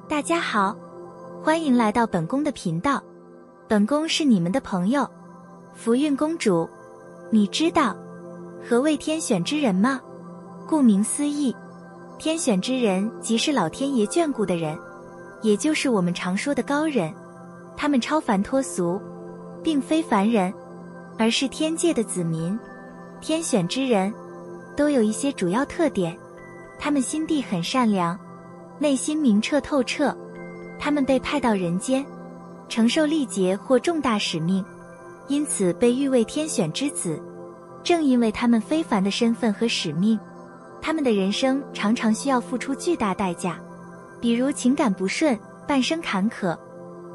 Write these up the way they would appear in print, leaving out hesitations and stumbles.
大家好，欢迎来到本宫的频道，本宫是你们的朋友福运公主。你知道何谓天选之人吗？顾名思义，天选之人即是老天爷眷顾的人，也就是我们常说的高人。他们超凡脱俗，并非凡人，而是天界的子民。天选之人都有一些主要特点，他们心地很善良，内心明澈透彻，他们被派到人间，承受历劫或重大使命，因此被誉为天选之子。正因为他们非凡的身份和使命，他们的人生常常需要付出巨大代价，比如情感不顺、半生坎坷。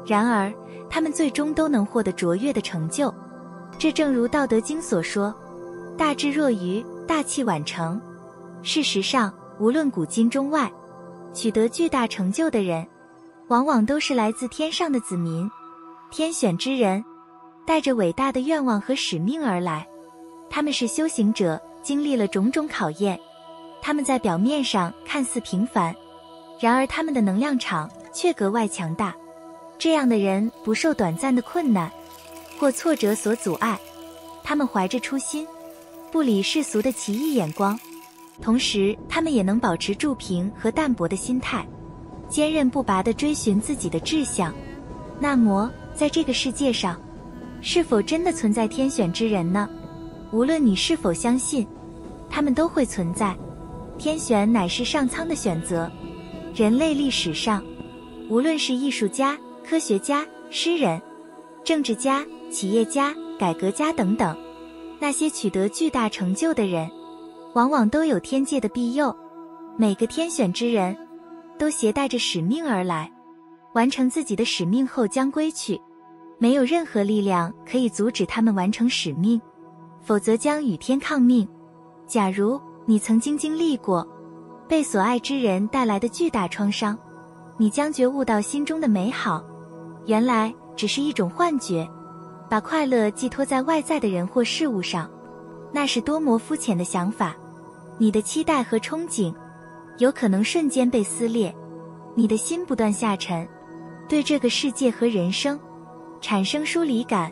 然而，他们最终都能获得卓越的成就。这正如《道德经》所说：“大智若愚，大器晚成。”事实上，无论古今中外，取得巨大成就的人，往往都是来自天上的子民。天选之人带着伟大的愿望和使命而来，他们是修行者，经历了种种考验。他们在表面上看似平凡，然而他们的能量场却格外强大。这样的人不受短暂的困难或挫折所阻碍，他们怀着初心，不理世俗的奇异眼光，同时他们也能保持住平和淡泊的心态，坚韧不拔地追寻自己的志向。那么，在这个世界上，是否真的存在天选之人呢？无论你是否相信，他们都会存在。天选乃是上苍的选择。人类历史上，无论是艺术家、科学家、诗人、政治家、企业家、改革家等等，那些取得巨大成就的人，往往都有天界的庇佑。每个天选之人都携带着使命而来，完成自己的使命后将归去，没有任何力量可以阻止他们完成使命，否则将与天抗命。假如你曾经经历过被所爱之人带来的巨大创伤，你将觉悟到心中的美好原来只是一种幻觉，把快乐寄托在外在的人或事物上，那是多么肤浅的想法。你的期待和憧憬有可能瞬间被撕裂，你的心不断下沉，对这个世界和人生产生疏离感。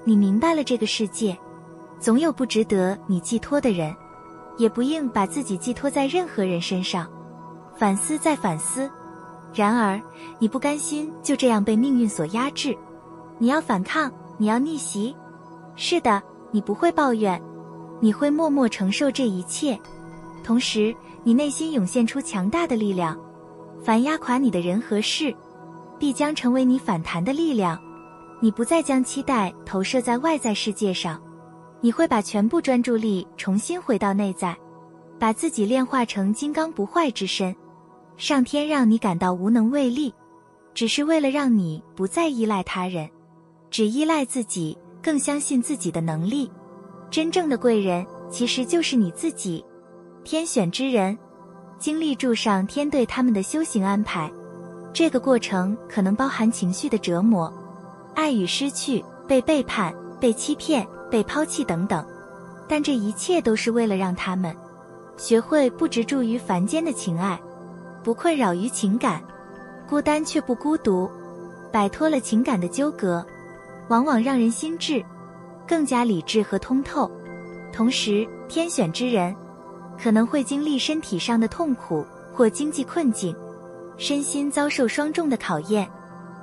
你明白了这个世界总有不值得你寄托的人，也不应把自己寄托在任何人身上。反思再反思，然而你不甘心就这样被命运所压制，你要反抗，你要逆袭。是的，你不会抱怨，你会默默承受这一切，同时你内心涌现出强大的力量。凡压垮你的人和事，必将成为你反弹的力量。你不再将期待投射在外在世界上，你会把全部专注力重新回到内在，把自己炼化成金刚不坏之身。上天让你感到无能为力，只是为了让你不再依赖他人，只依赖自己，更相信自己的能力。真正的贵人其实就是你自己。天选之人经历住上天对他们的修行安排，这个过程可能包含情绪的折磨，爱与失去，被背叛，被欺骗，被抛弃等等，但这一切都是为了让他们学会不执着于凡间的情爱，不困扰于情感，孤单却不孤独。摆脱了情感的纠葛，往往让人心智更加理智和通透。同时，天选之人可能会经历身体上的痛苦或经济困境，身心遭受双重的考验，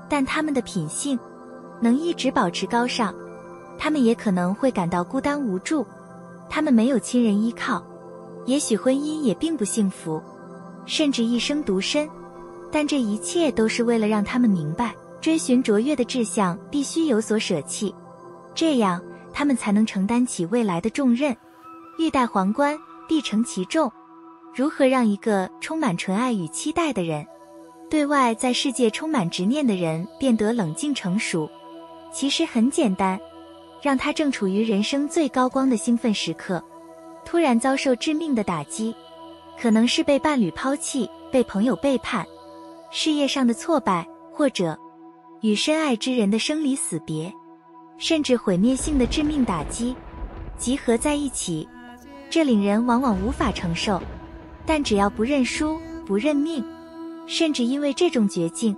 但他们的品性能一直保持高尚。他们也可能会感到孤单无助，他们没有亲人依靠，也许婚姻也并不幸福，甚至一生独身，但这一切都是为了让他们明白，追寻卓越的志向必须有所舍弃，这样他们才能承担起未来的重任。欲戴皇冠，必承其重。如何让一个充满纯爱与期待的人，对外在世界充满执念的人变得冷静成熟？其实很简单，让他正处于人生最高光的兴奋时刻，突然遭受致命的打击，可能是被伴侣抛弃，被朋友背叛，事业上的挫败，或者与深爱之人的生离死别，甚至毁灭性的致命打击集合在一起，这令人往往无法承受。但只要不认输，不认命，甚至因为这种绝境，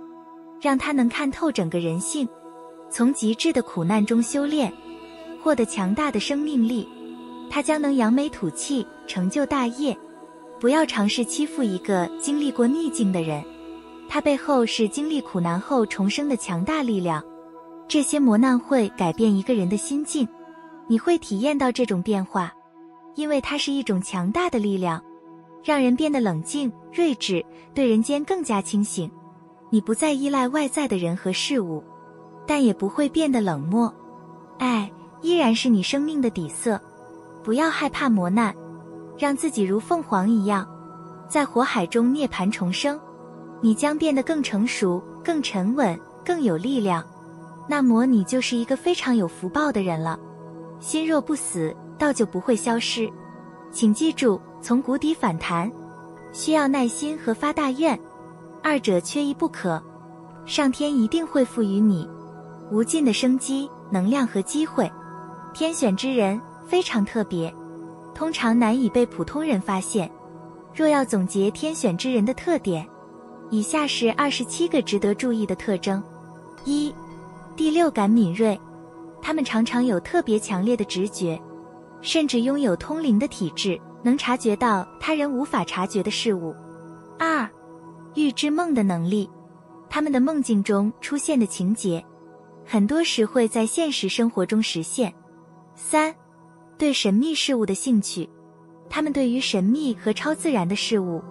让他能看透整个人性，从极致的苦难中修炼，获得强大的生命力。他将能扬眉吐气，成就大业。不要尝试欺负一个经历过逆境的人，他背后是经历苦难后重生的强大力量。这些磨难会改变一个人的心境，你会体验到这种变化，因为它是一种强大的力量，让人变得冷静、睿智，对人间更加清醒。你不再依赖外在的人和事物，但也不会变得冷漠。爱依然是你生命的底色。不要害怕磨难，让自己如凤凰一样，在火海中涅槃重生。你将变得更成熟、更沉稳、更有力量。那么你就是一个非常有福报的人了。心若不死，道就不会消失。请记住，从谷底反弹，需要耐心和发大愿，二者缺一不可。上天一定会赋予你无尽的生机、能量和机会。天选之人非常特别，通常难以被普通人发现。若要总结天选之人的特点，以下是27个值得注意的特征。1. 第六感敏锐，他们常常有特别强烈的直觉，甚至拥有通灵的体质，能察觉到他人无法察觉的事物。2. 预知梦的能力，他们的梦境中出现的情节，很多时会在现实生活中实现。3. 对神秘事物的兴趣，他们对于神秘和超自然的事物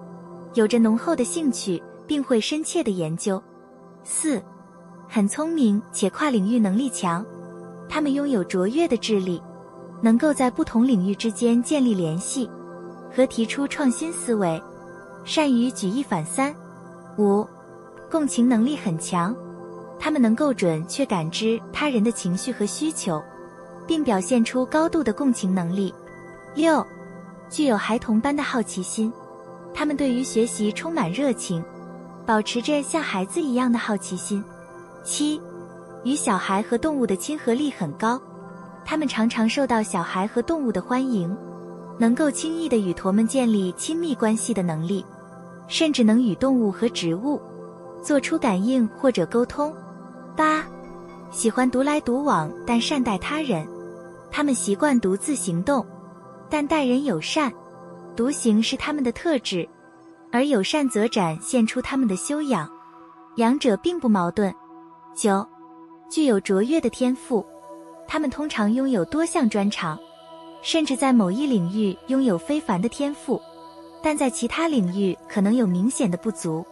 有着浓厚的兴趣，并会深切的研究。4. 很聪明且跨领域能力强，他们拥有卓越的智力，能够在不同领域之间建立联系和提出创新思维，善于举一反三。5. 共情能力很强，他们能够准确感知他人的情绪和需求，并表现出高度的共情能力。6. 具有孩童般的好奇心，他们对于学习充满热情，保持着像孩子一样的好奇心。7. 与小孩和动物的亲和力很高，他们常常受到小孩和动物的欢迎，能够轻易地与驼们建立亲密关系的能力，甚至能与动物和植物做出感应或者沟通。8. 喜欢独来独往，但善待他人，他们习惯独自行动，但待人友善。独行是他们的特质，而友善则展现出他们的修养，两者并不矛盾。9. 具有卓越的天赋，他们通常拥有多项专长，甚至在某一领域拥有非凡的天赋，但在其他领域可能有明显的不足，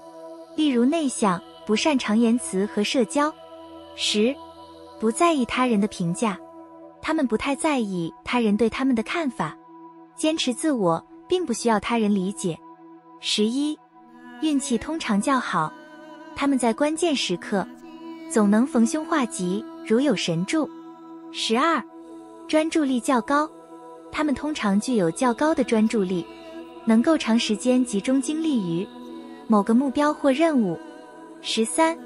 例如内向、不擅长言辞和社交。10. 不在意他人的评价，他们不太在意他人对他们的看法，坚持自我，并不需要他人理解。11. 运气通常较好，他们在关键时刻总能逢凶化吉，如有神助。12. 专注力较高，他们通常具有较高的专注力，能够长时间集中精力于某个目标或任务。13.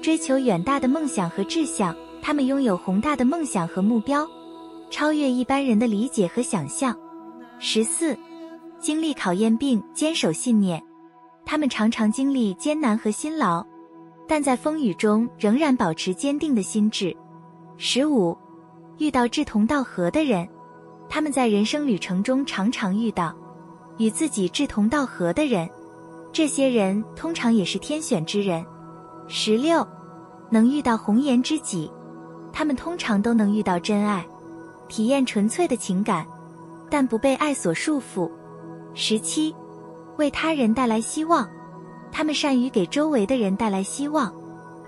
追求远大的梦想和志向，他们拥有宏大的梦想和目标，超越一般人的理解和想象。14. 经历考验并坚守信念，他们常常经历艰难和辛劳，但在风雨中仍然保持坚定的心智。15. 遇到志同道合的人，他们在人生旅程中常常遇到与自己志同道合的人，这些人通常也是天选之人。16. 能遇到红颜知己，他们通常都能遇到真爱，体验纯粹的情感，但不被爱所束缚。17. 为他人带来希望，他们善于给周围的人带来希望，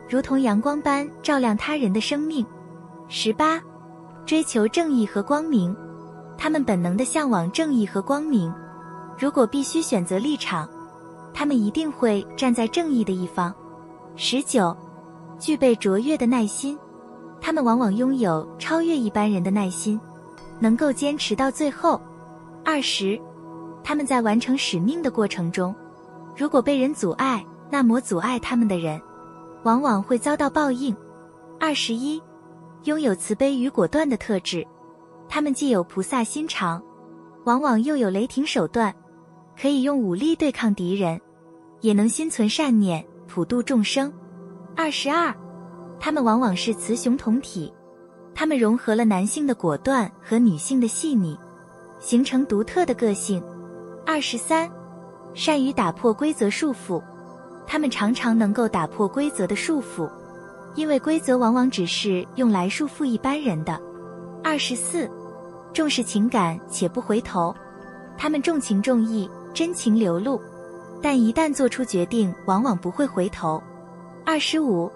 如同阳光般照亮他人的生命。18. 追求正义和光明，他们本能地向往正义和光明，如果必须选择立场，他们一定会站在正义的一方。19. 具备卓越的耐心，他们往往拥有超越一般人的耐心，能够坚持到最后。20. 他们在完成使命的过程中，如果被人阻碍，那么阻碍他们的人往往会遭到报应。21. 拥有慈悲与果断的特质，他们既有菩萨心肠，往往又有雷霆手段，可以用武力对抗敌人。也能心存善念，普度众生。22，他们往往是雌雄同体，他们融合了男性的果断和女性的细腻，形成独特的个性。23，善于打破规则束缚，他们常常能够打破规则的束缚，因为规则往往只是用来束缚一般人的。24，重视情感且不回头，他们重情重义，真情流露，但一旦做出决定，往往不会回头。25，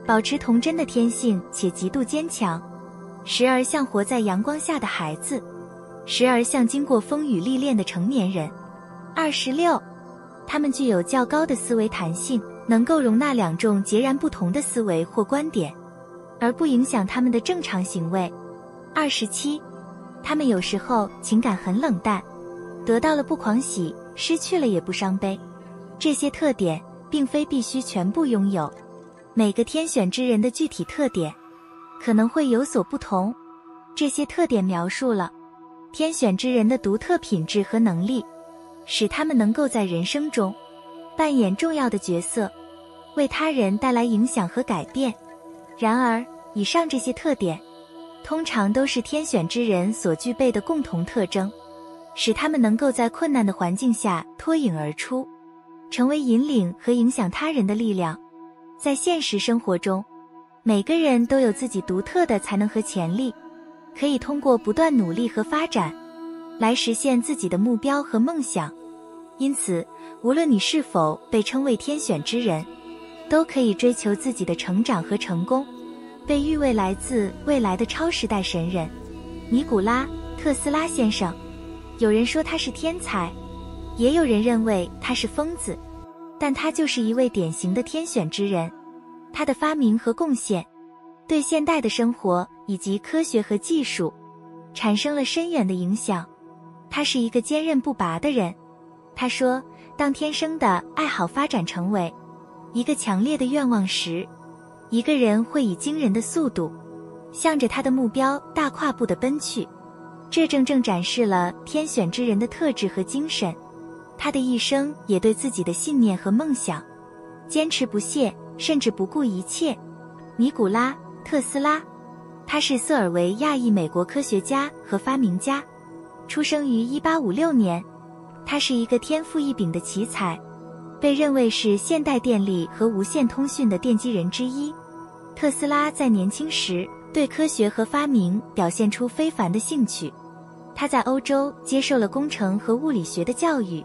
保持童真的天性且极度坚强，时而像活在阳光下的孩子，时而像经过风雨历练的成年人。26，他们具有较高的思维弹性，能够容纳两种截然不同的思维或观点，而不影响他们的正常行为。27，他们有时候情感很冷淡，得到了不狂喜，失去了也不伤悲。这些特点并非必须全部拥有，每个天选之人的具体特点可能会有所不同。这些特点描述了天选之人的独特品质和能力，使他们能够在人生中扮演重要的角色，为他人带来影响和改变。然而，以上这些特点通常都是天选之人所具备的共同特征，使他们能够在困难的环境下脱颖而出，成为引领和影响他人的力量。在现实生活中，每个人都有自己独特的才能和潜力，可以通过不断努力和发展来实现自己的目标和梦想。因此，无论你是否被称为天选之人，都可以追求自己的成长和成功，被誉为来自未来的超时代神人尼古拉·特斯拉先生。有人说他是天才，也有人认为他是疯子，但他就是一位典型的天选之人。他的发明和贡献对现代的生活以及科学和技术产生了深远的影响。他是一个坚韧不拔的人。他说，当天生的爱好发展成为一个强烈的愿望时，一个人会以惊人的速度向着他的目标大跨步地奔去。这正展示了天选之人的特质和精神。他的一生也对自己的信念和梦想坚持不懈，甚至不顾一切。尼古拉·特斯拉，他是瑟尔维亚裔美国科学家和发明家，出生于1856年。他是一个天赋异禀的奇才，被认为是现代电力和无线通讯的奠基人之一。特斯拉在年轻时对科学和发明表现出非凡的兴趣，他在欧洲接受了工程和物理学的教育，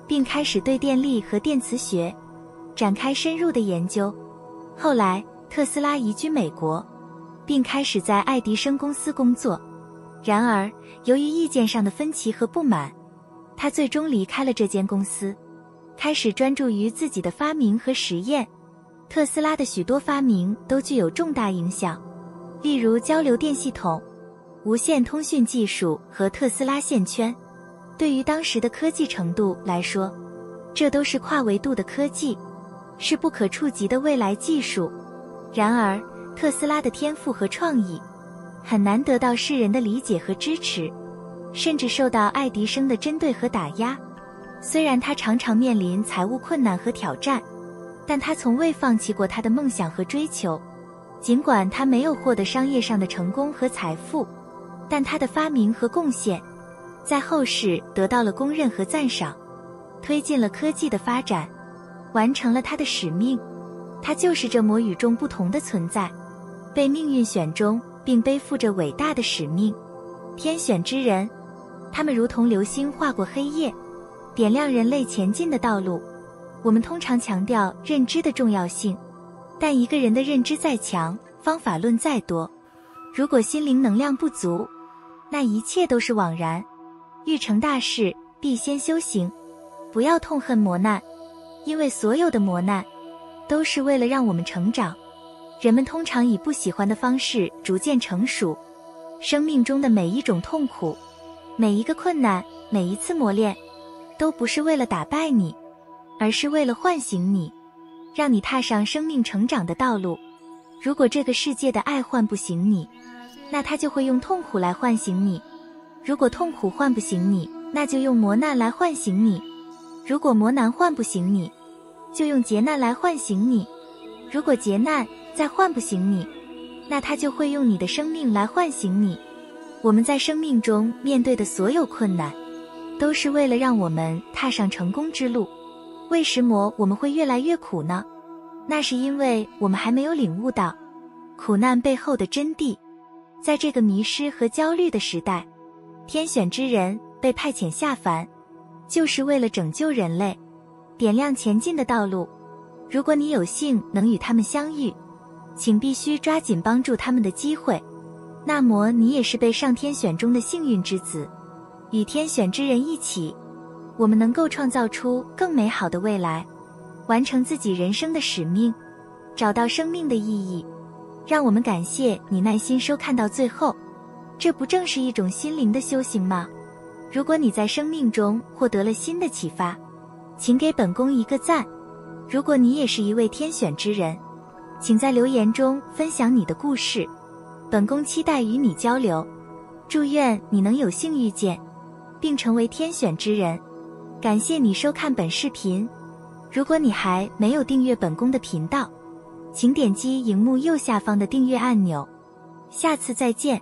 并开始对电力和电磁学展开深入的研究。后来，特斯拉移居美国，并开始在爱迪生公司工作。然而，由于意见上的分歧和不满，他最终离开了这间公司，开始专注于自己的发明和实验。特斯拉的许多发明都具有重大影响，例如交流电系统、无线通讯技术和特斯拉线圈。对于当时的科技程度来说，这都是跨维度的科技，是不可触及的未来技术。然而，特斯拉的天赋和创意很难得到世人的理解和支持，甚至受到爱迪生的针对和打压。虽然他常常面临财务困难和挑战，但他从未放弃过他的梦想和追求。尽管他没有获得商业上的成功和财富，但他的发明和贡献在后世得到了公认和赞赏，推进了科技的发展，完成了他的使命。他就是这么与众不同的存在，被命运选中并背负着伟大的使命。天选之人，他们如同流星划过黑夜，点亮人类前进的道路。我们通常强调认知的重要性，但一个人的认知再强，方法论再多，如果心灵能量不足，那一切都是枉然。欲成大事，必先修行。不要痛恨磨难，因为所有的磨难都是为了让我们成长。人们通常以不喜欢的方式逐渐成熟。生命中的每一种痛苦，每一个困难，每一次磨练，都不是为了打败你，而是为了唤醒你，让你踏上生命成长的道路。如果这个世界的爱唤不醒你，那它就会用痛苦来唤醒你；如果痛苦唤不醒你，那就用磨难来唤醒你；如果磨难唤不醒你，就用劫难来唤醒你；如果劫难再唤不醒你，那它就会用你的生命来唤醒你。我们在生命中面对的所有困难，都是为了让我们踏上成功之路。为什么我们会越来越苦呢？那是因为我们还没有领悟到苦难背后的真谛。在这个迷失和焦虑的时代，天选之人被派遣下凡，就是为了拯救人类，点亮前进的道路。如果你有幸能与他们相遇，请必须抓紧帮助他们的机会，那么你也是被上天选中的幸运之子。与天选之人一起，我们能够创造出更美好的未来，完成自己人生的使命，找到生命的意义。让我们感谢你耐心收看到最后，这不正是一种心灵的修行吗？如果你在生命中获得了新的启发，请给本宫一个赞。如果你也是一位天选之人，请在留言中分享你的故事，本宫期待与你交流。祝愿你能有幸遇见，并成为天选之人。感谢你收看本视频。如果你还没有订阅本宫的频道，请点击荧幕右下方的订阅按钮。下次再见。